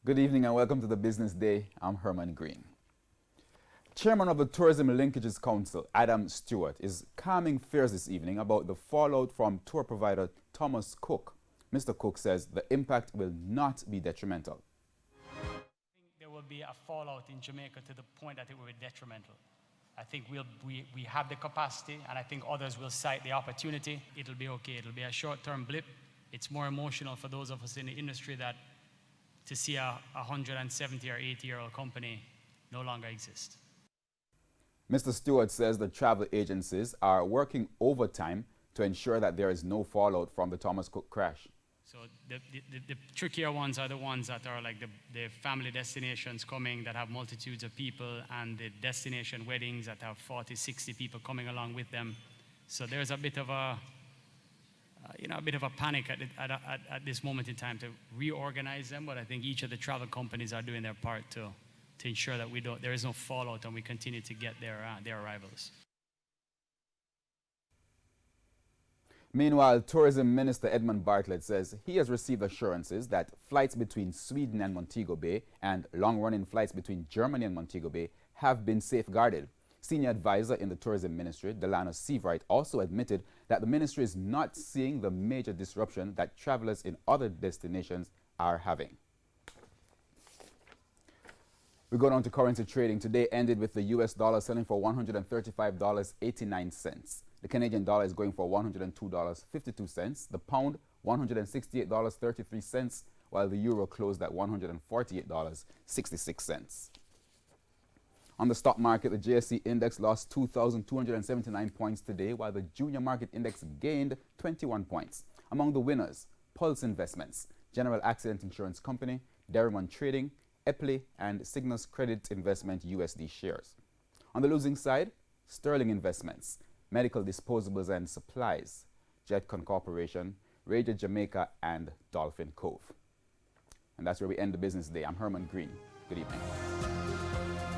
Good evening and welcome to the Business Day. I'm Herman Green. Chairman of the Tourism Linkages Council, Adam Stewart, is calming fears this evening about the fallout from tour provider Thomas Cook. Mr. Cook says the impact will not be detrimental. I think there will be a fallout in Jamaica to the point that it will be detrimental. I think we have the capacity, and I think others will cite the opportunity. It'll be okay. It'll be a short-term blip. It's more emotional for those of us in the industry that to see a 170 or 80-year-old company no longer exist. Mr. Stewart says the travel agencies are working overtime to ensure that there is no fallout from the Thomas Cook crash. So the trickier ones are the ones that are like the family destinations coming that have multitudes of people, and the destination weddings that have 40, 60 people coming along with them. So there's a bit of a panic at this moment in time to reorganize them, but I think each of the travel companies are doing their part to ensure that there is no fallout and we continue to get their arrivals. Meanwhile, Tourism Minister Edmund Bartlett says he has received assurances that flights between Sweden and Montego Bay and long-running flights between Germany and Montego Bay have been safeguarded. Senior advisor in the Tourism Ministry, Delano Seavright, also admitted that the ministry is not seeing the major disruption that travelers in other destinations are having. We go on to currency trading. Today ended with the US dollar selling for $135.89. The Canadian dollar is going for $102.52. The pound, $168.33, while the euro closed at $148.66. On the stock market, the JSE index lost 2,279 points today, while the junior market index gained 21 points. Among the winners, Pulse Investments, General Accident Insurance Company, Derrimon Trading, Epley, and Cygnus Credit Investment USD shares. On the losing side, Sterling Investments, Medical Disposables and Supplies, Jetcon Corporation, Radio Jamaica, and Dolphin Cove. And that's where we end the business day. I'm Herman Green. Good evening.